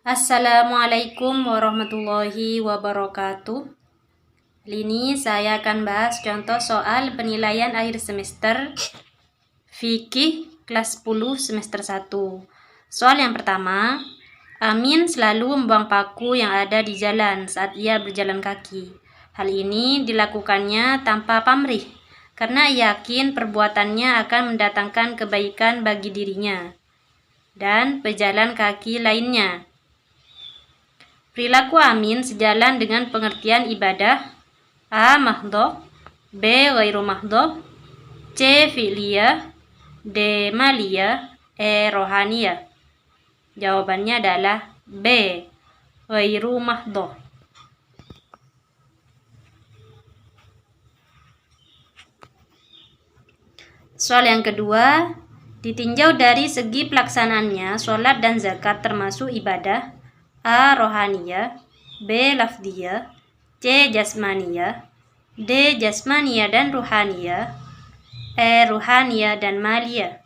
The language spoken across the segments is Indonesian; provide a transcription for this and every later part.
Assalamualaikum warahmatullahi wabarakatuh. Kali ini saya akan bahas contoh soal penilaian akhir semester Fikih kelas 10 semester 1. Soal yang pertama, Amin selalu membuang paku yang ada di jalan saat ia berjalan kaki. Hal ini dilakukannya tanpa pamrih, karena yakin perbuatannya akan mendatangkan kebaikan bagi dirinya dan pejalan kaki lainnya. Perilaku Amin sejalan dengan pengertian ibadah A. Mahdhah, B. Ghairu mahdhah, C. Fi'liyah, D. Maliyah, E. Rohaniyah. Jawabannya adalah B. Ghairu mahdhah. Soal yang kedua, ditinjau dari segi pelaksanaannya, sholat dan zakat termasuk ibadah A. Rohaniyah, B. Lafdiyah, C. Jasmaniyah, D. Jasmaniyah dan Ruhaniyah, E. Ruhaniyah dan Maliyah.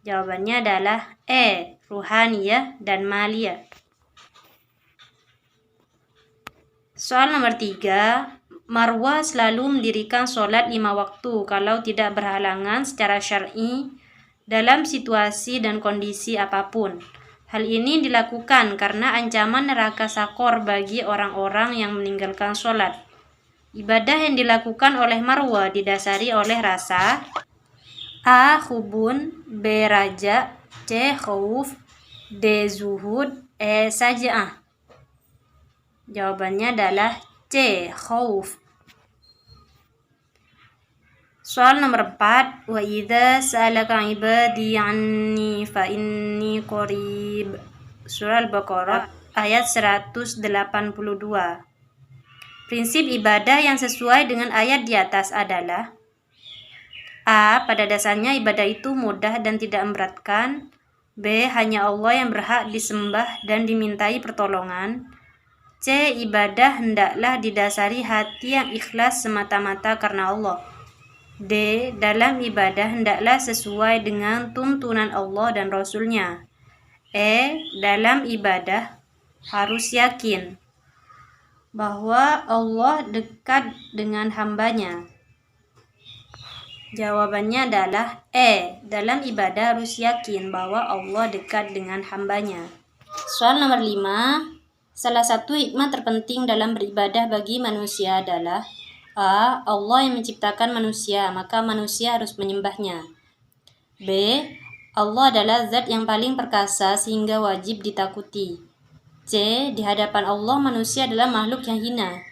Jawabannya adalah E. Ruhaniyah dan Maliyah. Soal nomor 3, Marwah selalu mendirikan sholat 5 waktu kalau tidak berhalangan secara syar'i dalam situasi dan kondisi apapun. Hal ini dilakukan karena ancaman neraka sakor bagi orang-orang yang meninggalkan sholat. Ibadah yang dilakukan oleh Marwah didasari oleh rasa A. Hubun, B. Raja, C. Khauf, D. Zuhud, E. Saja'ah. Jawabannya adalah C. Khauf. Soal nomor 4, wa idza sa'alaka 'ibadi 'anni fa inni qarib. Surah Al-Baqarah ayat 182. Prinsip ibadah yang sesuai dengan ayat di atas adalah A. Pada dasarnya ibadah itu mudah dan tidak memberatkan. B. Hanya Allah yang berhak disembah dan dimintai pertolongan. C. Ibadah hendaklah didasari hati yang ikhlas semata-mata karena Allah. D. Dalam ibadah hendaklah sesuai dengan tuntunan Allah dan Rasul-Nya. E. Dalam ibadah harus yakin bahwa Allah dekat dengan hambanya. Jawabannya adalah E. Dalam ibadah harus yakin bahwa Allah dekat dengan hambanya. Soal nomor 5, salah satu hikmah terpenting dalam beribadah bagi manusia adalah A. Allah yang menciptakan manusia, maka manusia harus menyembahnya. B. Allah adalah zat yang paling perkasa sehingga wajib ditakuti. C. Di hadapan Allah manusia adalah makhluk yang hina.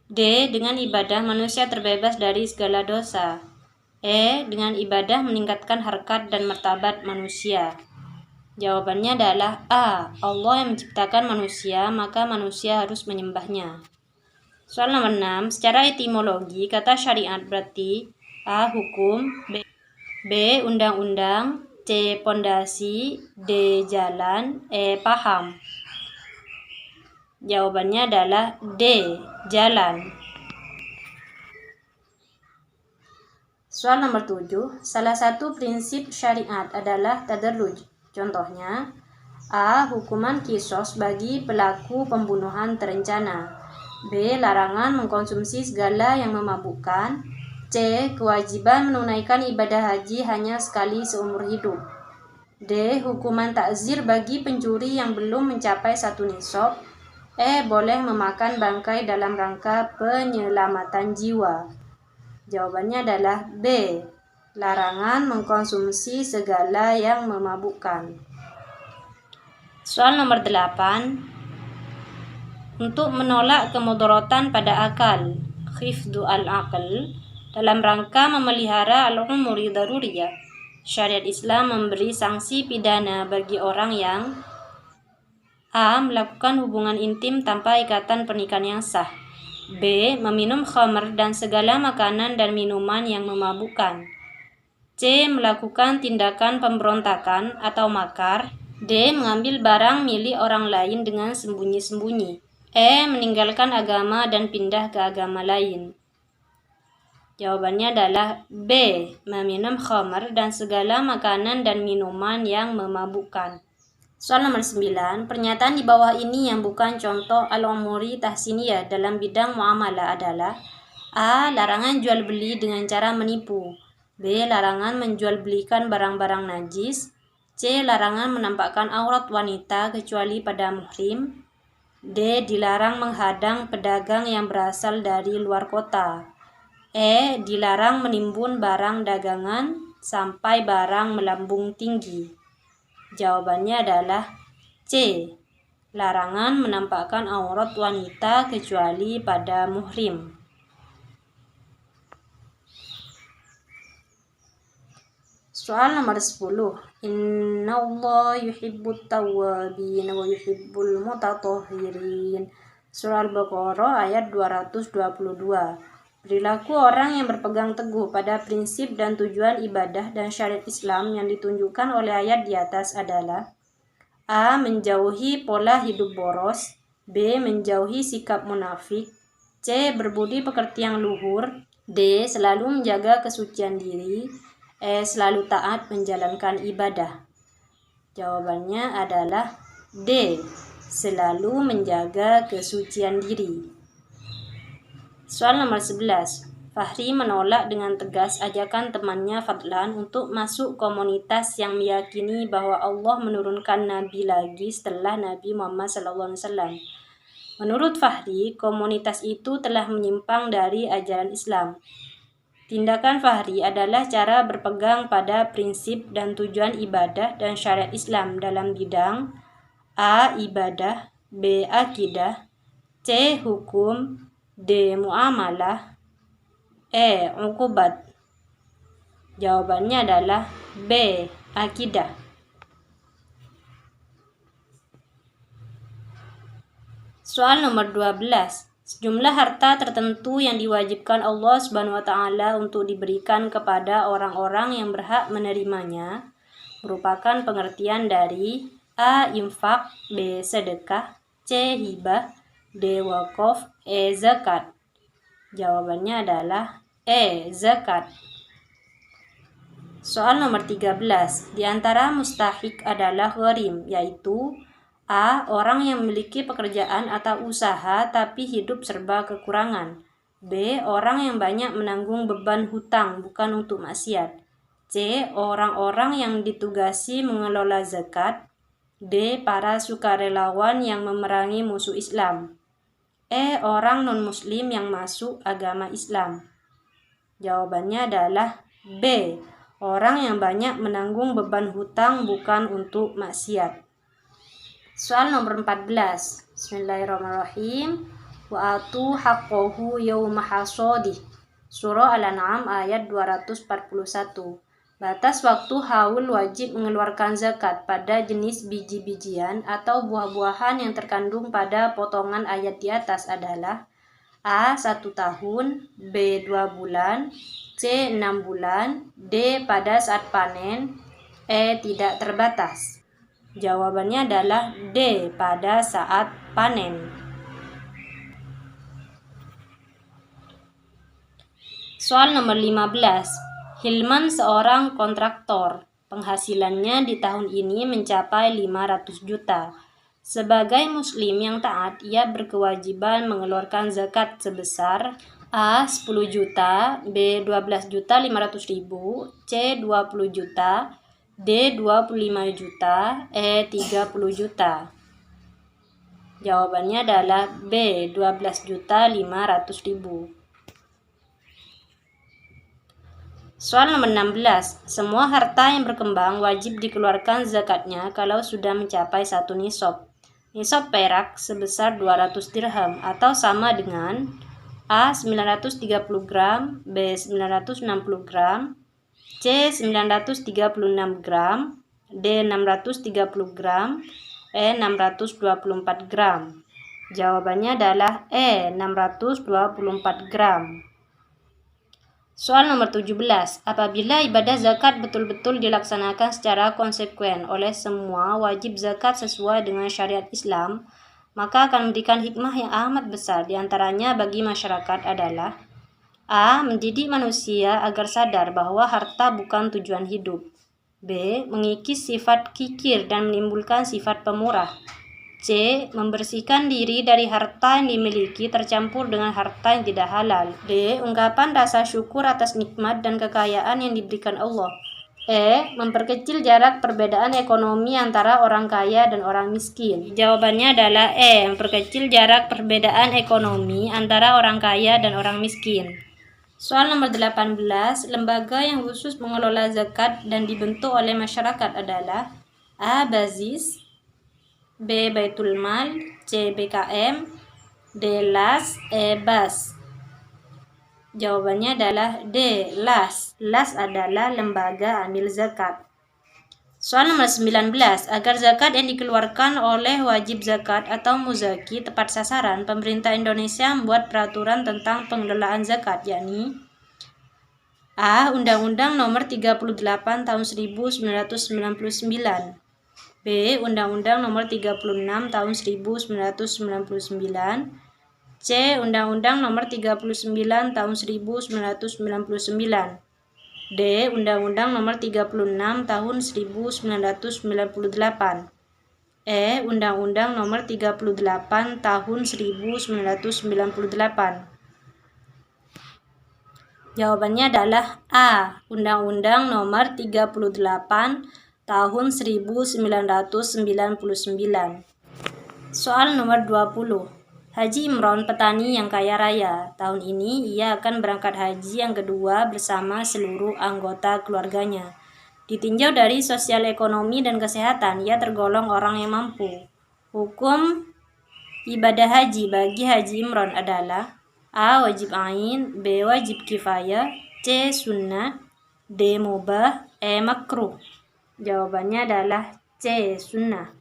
D. Dengan ibadah manusia terbebas dari segala dosa. E. Dengan ibadah meningkatkan harkat dan martabat manusia. Jawabannya adalah A. Allah yang menciptakan manusia, maka manusia harus menyembahnya. Soal nomor 6, secara etimologi kata syariat berarti A. Hukum, B. Undang-undang, C. Pondasi, D. Jalan, E. Paham. Jawabannya adalah D. Jalan. Soal nomor 7, salah satu prinsip syariat adalah tadarruj. Contohnya A. Hukuman qisas bagi pelaku pembunuhan terencana. B. Larangan mengkonsumsi segala yang memabukkan. C. Kewajiban menunaikan ibadah haji hanya sekali seumur hidup. D. Hukuman takzir bagi pencuri yang belum mencapai 1 nisab. E. Boleh memakan bangkai dalam rangka penyelamatan jiwa. Jawabannya adalah B. Larangan mengkonsumsi segala yang memabukkan. Soal nomor 8, untuk menolak kemudaratan pada akal, khifdu al-aql, dalam rangka memelihara al-umuri daruriyah, syariat Islam memberi sanksi pidana bagi orang yang A. Melakukan hubungan intim tanpa ikatan pernikahan yang sah. B. Meminum khamr dan segala makanan dan minuman yang memabukkan. C. Melakukan tindakan pemberontakan atau makar. D. Mengambil barang milik orang lain dengan sembunyi-sembunyi. E. Meninggalkan agama dan pindah ke agama lain. Jawabannya adalah B. Meminum khamr dan segala makanan dan minuman yang memabukkan. Soal nomor 9, pernyataan di bawah ini yang bukan contoh al-umuri tahsiniyah dalam bidang muamalah adalah: A. Larangan jual beli dengan cara menipu. B. Larangan menjual belikan barang-barang najis. C. Larangan menampakkan aurat wanita kecuali pada muhrim. D. Dilarang menghadang pedagang yang berasal dari luar kota. E. Dilarang menimbun barang dagangan sampai barang melambung tinggi. Jawabannya adalah C. Larangan menampakkan aurat wanita kecuali pada muhrim. Soal nomor 10. Innallaha yuhibbut tawwabin wa yuhibbul mutatahhirin. Surah Al-Baqarah ayat 222. Perilaku orang yang berpegang teguh pada prinsip dan tujuan ibadah dan syariat Islam yang ditunjukkan oleh ayat di atas adalah: A. Menjauhi pola hidup boros. B. Menjauhi sikap munafik. C. Berbudi pekerti yang luhur. D. Selalu menjaga kesucian diri. E. Selalu taat menjalankan ibadah. Jawabannya adalah D. Selalu menjaga kesucian diri. Soal nomor 11. Fahri menolak dengan tegas ajakan temannya Fadlan untuk masuk komunitas yang meyakini bahwa Allah menurunkan Nabi lagi setelah Nabi Muhammad SAW. Menurut Fahri, komunitas itu telah menyimpang dari ajaran Islam. Tindakan Fahri adalah cara berpegang pada prinsip dan tujuan ibadah dan syariat Islam dalam bidang A. Ibadah, B. Akidah, C. Hukum, D. Muamalah, E. Uqubat. Jawabannya adalah B. Akidah. Soal nomor 12. Sejumlah harta tertentu yang diwajibkan Allah Subhanahu wa Ta'ala untuk diberikan kepada orang-orang yang berhak menerimanya merupakan pengertian dari A. Infak, B. Sedekah, C. Hibah, D. Wakaf, E. Zakat. Jawabannya adalah E. Zakat. Soal nomor 13. Di antara mustahik adalah gharim, yaitu A. Orang yang memiliki pekerjaan atau usaha tapi hidup serba kekurangan. B. Orang yang banyak menanggung beban hutang bukan untuk maksiat. C. Orang-orang yang ditugasi mengelola zakat. D. Para sukarelawan yang memerangi musuh Islam. E. Orang non-muslim yang masuk agama Islam. Jawabannya adalah B. Orang yang banyak menanggung beban hutang bukan untuk maksiat. Soal nomor 14. Bismillahirrahmanirrahim. Wa atu haqqahu yawma hasadih. Surah Al-An'am ayat 241. Batas waktu haul wajib mengeluarkan zakat pada jenis biji-bijian atau buah-buahan yang terkandung pada potongan ayat di atas adalah: A. 1 tahun, B. 2 bulan, C. 6 bulan, D. pada saat panen, E. tidak terbatas. Jawabannya adalah D. pada saat panen. Soal nomor 15. Hilman seorang kontraktor. Penghasilannya di tahun ini mencapai 500 juta. Sebagai muslim yang taat, ia berkewajiban mengeluarkan zakat sebesar A. 10 juta, B. 12.500.000, C. 20 juta, D. 25 juta, E. 30 juta. Jawabannya adalah B. 12.500.000. Soal nomor 16. Semua harta yang berkembang wajib dikeluarkan zakatnya kalau sudah mencapai 1 nisab. Nisab perak sebesar 200 dirham atau sama dengan A. 930 gram, B. 960 gram, C. 936 gram, D. 630 gram, E. 624 gram. Jawabannya adalah E. 624 gram. Soal nomor 17. Apabila ibadah zakat betul-betul dilaksanakan secara konsekuen oleh semua wajib zakat sesuai dengan syariat Islam, maka akan memberikan hikmah yang amat besar. Di antaranya bagi masyarakat adalah: A. Mendidik manusia agar sadar bahwa harta bukan tujuan hidup. B. Mengikis sifat kikir dan menimbulkan sifat pemurah. C. Membersihkan diri dari harta yang dimiliki tercampur dengan harta yang tidak halal. D. Ungkapan rasa syukur atas nikmat dan kekayaan yang diberikan Allah. E. Memperkecil jarak perbedaan ekonomi antara orang kaya dan orang miskin. Jawabannya adalah E. Memperkecil jarak perbedaan ekonomi antara orang kaya dan orang miskin. Soal nomor 18, lembaga yang khusus mengelola zakat dan dibentuk oleh masyarakat adalah A. Bazis, B. Baitul Mal, C. BKM, D. LAS, E. BAS. Jawabannya adalah D. LAS. LAS adalah lembaga amil zakat. Soal nomor 19, agar zakat yang dikeluarkan oleh wajib zakat atau muzaki tepat sasaran, pemerintah Indonesia membuat peraturan tentang pengelolaan zakat, yakni A. Undang-Undang Nomor 38 Tahun 1999. B. Undang-Undang Nomor 36 Tahun 1999. C. Undang-Undang Nomor 39 Tahun 1999. D. Undang-Undang Nomor 36 Tahun 1998. E. Undang-Undang Nomor 38 Tahun 1998. Jawabannya adalah A. Undang-Undang Nomor 38 Tahun 1999. Soal nomor 20. Haji Imron petani yang kaya raya. Tahun ini ia akan berangkat haji yang kedua bersama seluruh anggota keluarganya. Ditinjau dari sosial ekonomi dan kesehatan, ia tergolong orang yang mampu. Hukum ibadah haji bagi Haji Imron adalah A. Wajib ain, B. Wajib kifayah, C. Sunnah, D. Mubah, E. Makruh. Jawabannya adalah C. Sunnah.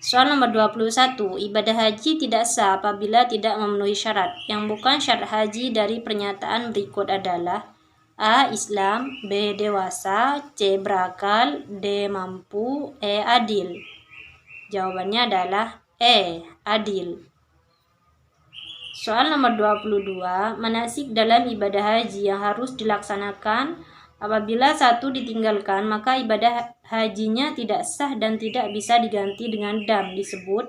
Soal nomor 21, ibadah haji tidak sah apabila tidak memenuhi syarat. Yang bukan syarat haji dari pernyataan berikut adalah A. Islam, B. Dewasa, C. Berakal, D. Mampu, E. Adil. Jawabannya adalah E. Adil. Soal nomor 22, manasik dalam ibadah haji yang harus dilaksanakan. Apabila satu ditinggalkan, maka ibadah hajinya tidak sah dan tidak bisa diganti dengan dam. Disebut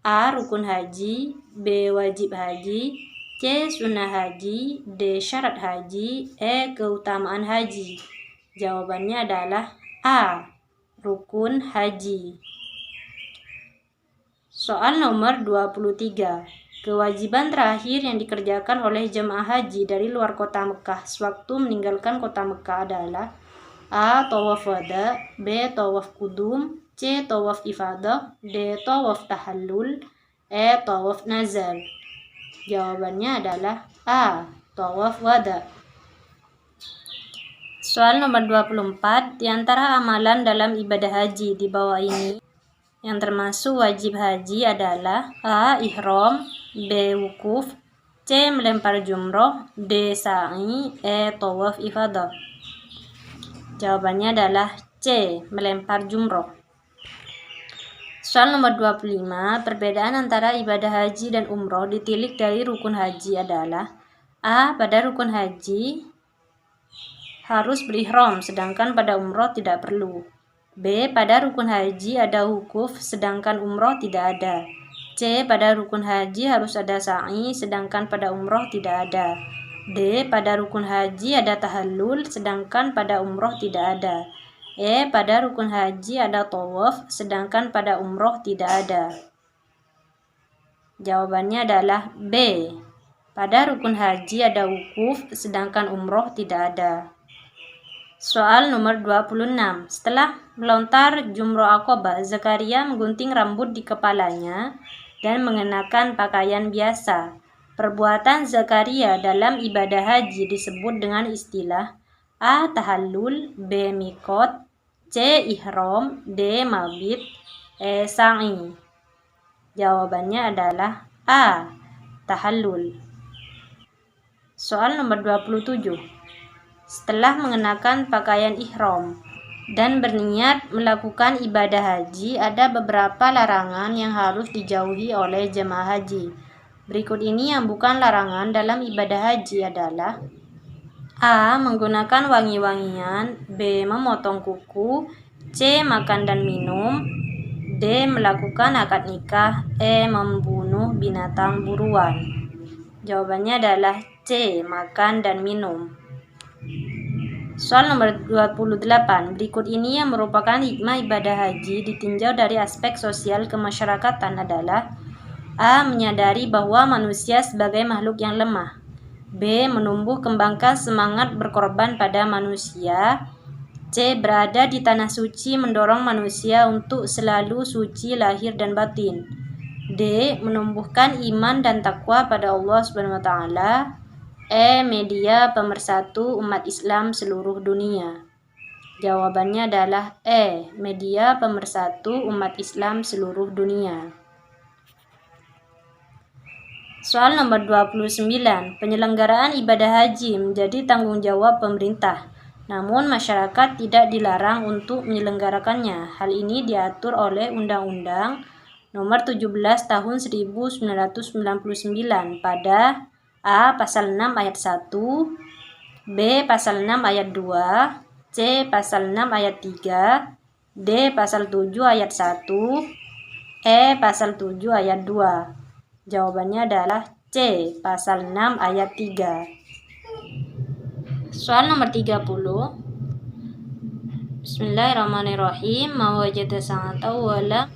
A. Rukun haji, B. Wajib haji, C. Sunnah haji, D. Syarat haji, E. Keutamaan haji. Jawabannya adalah A. Rukun haji. Soal nomor 23. Kewajiban terakhir yang dikerjakan oleh jemaah haji dari luar kota Mekah sewaktu meninggalkan kota Mekah adalah A. Tawaf wada, B. Tawaf kudum, C. Tawaf ifadah, D. Tawaf tahallul, E. Tawaf nazar. Jawabannya adalah A. Tawaf wada. Soal nomor 24, di antara amalan dalam ibadah haji di bawah ini yang termasuk wajib haji adalah A. Ihram, B. Wukuf, C. Melempar jumroh, D. Sa'i, E. Tawaf ifadah. Jawabannya adalah C. Melempar jumroh. Soal nomor 25, perbedaan antara ibadah haji dan umroh ditilik dari rukun haji adalah A. Pada rukun haji harus berihram, sedangkan pada umroh tidak perlu. B. Pada rukun haji ada wukuf, sedangkan umroh tidak ada. C. Pada rukun haji harus ada sa'i, sedangkan pada umroh tidak ada. D. Pada rukun haji ada tahallul, sedangkan pada umroh tidak ada. E. Pada rukun haji ada tawaf, sedangkan pada umroh tidak ada. Jawabannya adalah B. Pada rukun haji ada wukuf, sedangkan umroh tidak ada. Soal nomor 26. Setelah melontar jumroh Aqabah, Zakaria menggunting rambut di kepalanya dan mengenakan pakaian biasa. Perbuatan Zakaria dalam ibadah haji disebut dengan istilah A. Tahallul, B. Miqat, C. Ihram, D. Mabit, E. Sa'i. Jawabannya adalah A. Tahallul. Soal nomor 27. Setelah mengenakan pakaian ihram dan berniat melakukan ibadah haji, ada beberapa larangan yang harus dijauhi oleh jemaah haji. Berikut ini yang bukan larangan dalam ibadah haji adalah A. Menggunakan wangi-wangian. B. Memotong kuku. C. Makan dan minum. D. Melakukan akad nikah. E. Membunuh binatang buruan. Jawabannya adalah C. Makan dan minum. Soal nomor 28. Berikut ini yang merupakan hikmah ibadah haji ditinjau dari aspek sosial kemasyarakatan adalah: A. Menyadari bahwa manusia sebagai makhluk yang lemah. B. Menumbuh kembangkan semangat berkorban pada manusia. C. Berada di tanah suci mendorong manusia untuk selalu suci lahir dan batin. D. Menumbuhkan iman dan takwa pada Allah SWT. E. Media pemersatu umat Islam seluruh dunia. Jawabannya adalah E. Media pemersatu umat Islam seluruh dunia. Soal nomor 29. Penyelenggaraan ibadah haji menjadi tanggung jawab pemerintah. Namun masyarakat tidak dilarang untuk menyelenggarakannya. Hal ini diatur oleh Undang-Undang Nomor 17 Tahun 1999 pada A. Pasal 6 ayat 1, B. Pasal 6 ayat 2, C. Pasal 6 ayat 3, D. Pasal 7 ayat 1, E. Pasal 7 ayat 2. Jawabannya adalah C. Pasal 6 ayat 3. Soal nomor 30. Bismillahirrahmanirrahim. Ma wajada sa'ata wala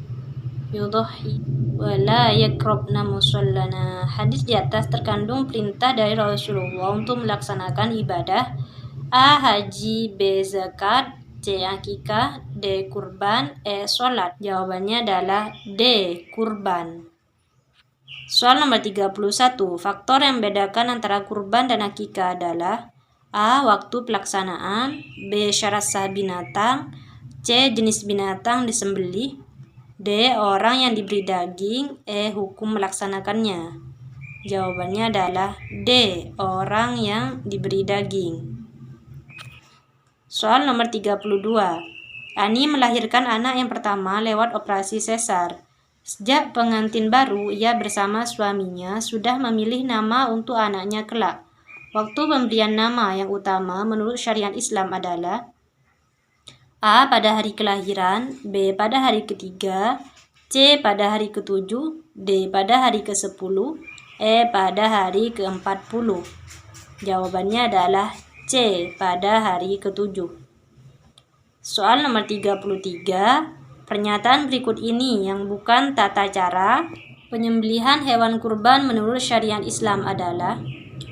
yudhi wala yakrabna musallana. Hadis di atas terkandung perintah dari Rasulullah untuk melaksanakan ibadah: A. Haji, B. Zakat, C. Akikah, D. Kurban, E. Sholat. Jawabannya adalah D. Kurban. Soal nomor 31. Faktor yang membedakan antara kurban dan akikah adalah: A. Waktu pelaksanaan, B. Syarat sah binatang, C. Jenis binatang disembelih, D. Orang yang diberi daging, E. Hukum melaksanakannya. Jawabannya adalah D. Orang yang diberi daging. Soal nomor 32. Ani melahirkan anak yang pertama lewat operasi sesar. Sejak pengantin baru, ia bersama suaminya sudah memilih nama untuk anaknya kelak. Waktu pemberian nama yang utama menurut syariat Islam adalah: A. Pada hari kelahiran, B. Pada hari ketiga, C. Pada hari ke-7, D. Pada hari ke-10, E. Pada hari ke-40. Jawabannya adalah C. Pada hari ke-7. Soal nomor 33. Pernyataan berikut ini yang bukan tata cara penyembelihan hewan kurban menurut syariat Islam adalah: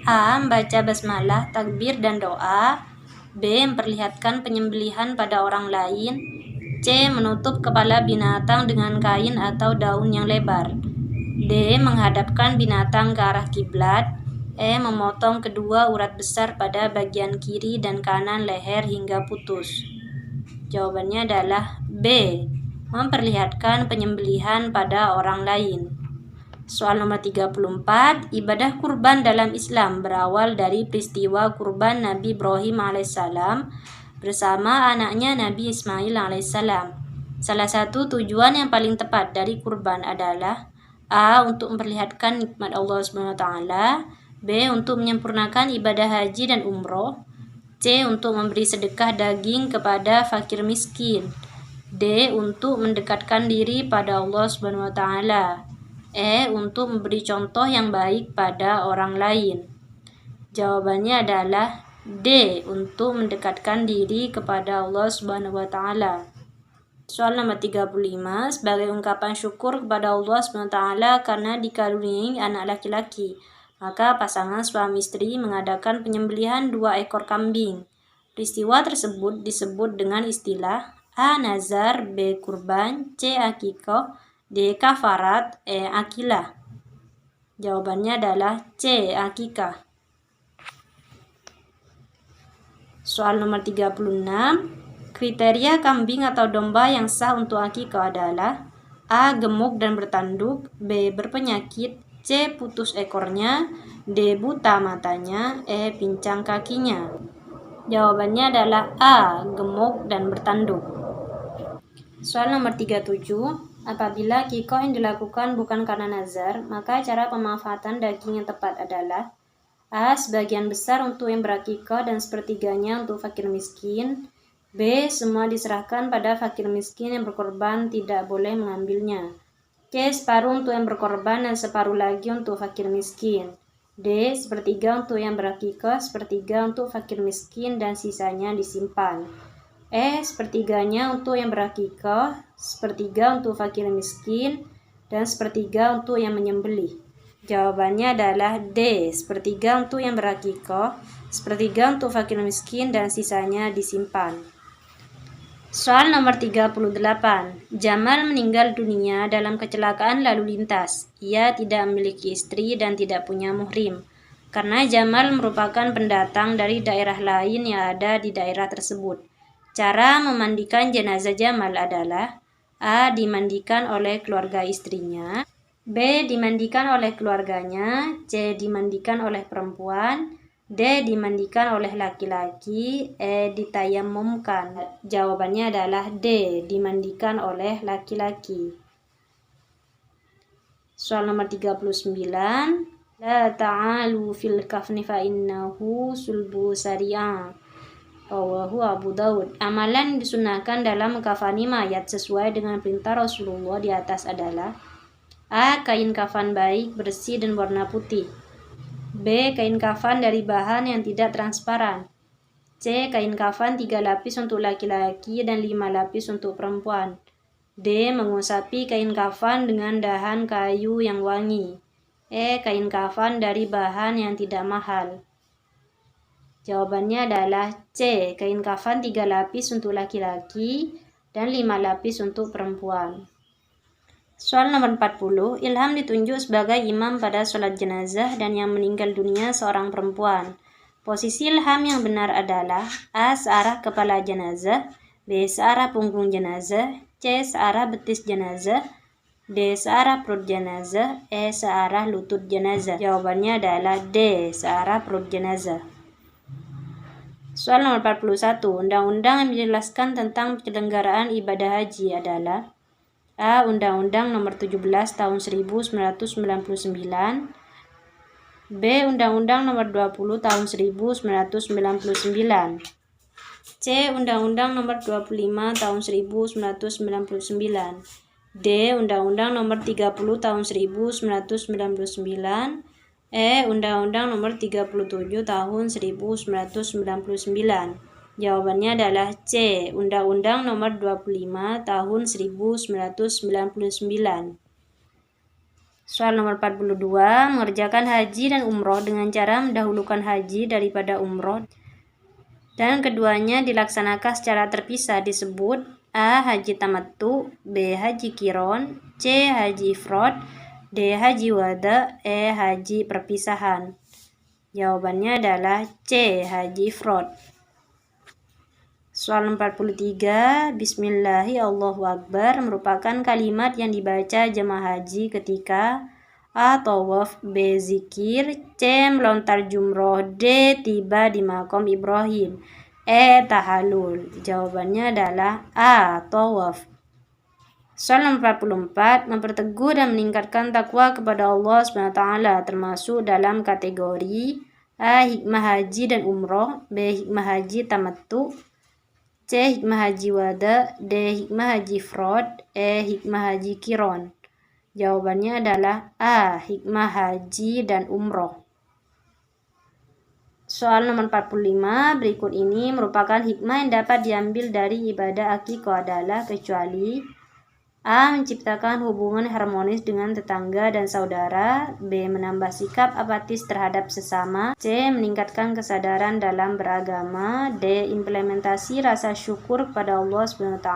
A. Membaca basmalah, takbir dan doa, B. Memperlihatkan penyembelihan pada orang lain, C. Menutup kepala binatang dengan kain atau daun yang lebar, D. Menghadapkan binatang ke arah kiblat, E. Memotong kedua urat besar pada bagian kiri dan kanan leher hingga putus. Jawabannya adalah B. Memperlihatkan penyembelihan pada orang lain. Soal nomor 34. Ibadah kurban dalam Islam berawal dari peristiwa kurban Nabi Ibrahim alaihissalam bersama anaknya Nabi Ismail alaihissalam. Salah satu tujuan yang paling tepat dari kurban adalah: A. Untuk memperlihatkan nikmat Allah SWT, B. Untuk menyempurnakan ibadah haji dan umroh, C. Untuk memberi sedekah daging kepada fakir miskin, D. Untuk mendekatkan diri pada Allah SWT, E. Untuk memberi contoh yang baik pada orang lain. Jawabannya adalah D. Untuk mendekatkan diri kepada Allah SWT. Soal nomor 35. Sebagai ungkapan syukur kepada Allah SWT karena dikaruniai anak laki-laki, maka pasangan suami istri mengadakan penyembelihan 2 ekor kambing. Peristiwa tersebut disebut dengan istilah: A. Nazar, B. Kurban, C. Akikah, D. Kafarat, E. Akilah. Jawabannya adalah C. Akikah. Soal nomor 36. Kriteria kambing atau domba yang sah untuk akikah adalah: A. Gemuk dan bertanduk, B. Berpenyakit, C. Putus ekornya, D. Buta matanya, E. Pincang kakinya. Jawabannya adalah A. Gemuk dan bertanduk. Soal nomor 37. Apabila akikah yang dilakukan bukan karena nazar, maka cara pemanfaatan daging yang tepat adalah: A. Sebagian besar untuk yang berakikah dan sepertiganya untuk fakir miskin. B. Semua diserahkan pada fakir miskin yang berkorban, tidak boleh mengambilnya. C. Separuh untuk yang berkorban dan separuh lagi untuk fakir miskin. D. Sepertiga untuk yang berakikah, sepertiga untuk fakir miskin dan sisanya disimpan. E. Sepertiganya untuk yang berakikah, sepertiga untuk fakir miskin, dan sepertiga untuk yang menyembelih. Jawabannya adalah D. Sepertiga untuk yang berakikah, sepertiga untuk fakir miskin, dan sisanya disimpan. Soal nomor 38. Jamal meninggal dunia dalam kecelakaan lalu lintas. Ia tidak memiliki istri dan tidak punya muhrim. Karena Jamal merupakan pendatang dari daerah lain yang ada di daerah tersebut. Cara memandikan jenazah Jamal adalah A. Dimandikan oleh keluarga istrinya, B. Dimandikan oleh keluarganya, C. Dimandikan oleh perempuan, D. Dimandikan oleh laki-laki, E. Ditayamumkan. Jawabannya adalah D. Dimandikan oleh laki-laki. Soal nomor 39. La ta'alu fil kafni fa innahu sulbu sari'a. Rawahu Abu Daud. Amalan disunahkan dalam mengkafani mayat sesuai dengan perintah Rasulullah di atas adalah A. Kain kafan baik, bersih, dan warna putih. B. Kain kafan dari bahan yang tidak transparan. C. Kain kafan 3 lapis untuk laki-laki dan 5 lapis untuk perempuan. D. Mengusapi kain kafan dengan dahan kayu yang wangi. E. Kain kafan dari bahan yang tidak mahal. Jawabannya adalah C. Kain kafan 3 lapis untuk laki-laki dan 5 lapis untuk perempuan. Soal nomor 40. Ilham ditunjuk sebagai imam pada sholat jenazah dan yang meninggal dunia seorang perempuan. Posisi Ilham yang benar adalah A. Searah kepala jenazah, B. Searah punggung jenazah, C. Searah betis jenazah, D. Searah perut jenazah, E. Searah lutut jenazah. Jawabannya adalah D. Searah perut jenazah. Soal nomor 41. Undang-undang yang menjelaskan tentang penyelenggaraan ibadah haji adalah A. Undang-Undang nomor 17 tahun 1999, B. Undang-Undang nomor 20 tahun 1999, C. Undang-Undang nomor 25 tahun 1999, D. Undang-Undang nomor 30 tahun 1999, E. Undang-Undang nomor 37 tahun 1999. Jawabannya adalah C. Undang-Undang nomor 25 tahun 1999. Soal nomor 42. Mengerjakan haji dan umroh dengan cara mendahulukan haji daripada umroh dan keduanya dilaksanakan secara terpisah disebut A. Haji tamattu, B. Haji kiron, C. Haji ifrad, D. Haji wada, E. Haji perpisahan. Jawabannya adalah C. Haji ifrad. Soal 43. Bismillahi Allahu Akbar merupakan kalimat yang dibaca jemaah haji ketika A. Tawaf, B. Zikir, C. Melontar jumroh, D. Tiba di makom Ibrahim, E. Tahallul. Jawabannya adalah A. Tawaf. Soal nomor 44. Memperteguh dan meningkatkan takwa kepada Allah SWT termasuk dalam kategori A. Hikmah haji dan umroh, B. Hikmah haji tamattu, C. Hikmah haji wada, D. Hikmah haji ifrad, E. Hikmah haji kiron. Jawabannya adalah A. Hikmah haji dan umroh. Soal nomor 45. Berikut ini merupakan hikmah yang dapat diambil dari ibadah akikah adalah kecuali A. Menciptakan hubungan harmonis dengan tetangga dan saudara, B. Menambah sikap apatis terhadap sesama, C. Meningkatkan kesadaran dalam beragama, D. Implementasi rasa syukur kepada Allah SWT,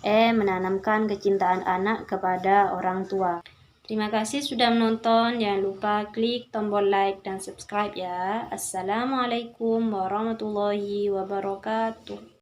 E. Menanamkan kecintaan anak kepada orang tua. Terima kasih sudah menonton. Jangan lupa klik tombol like dan subscribe ya. Assalamualaikum warahmatullahi wabarakatuh.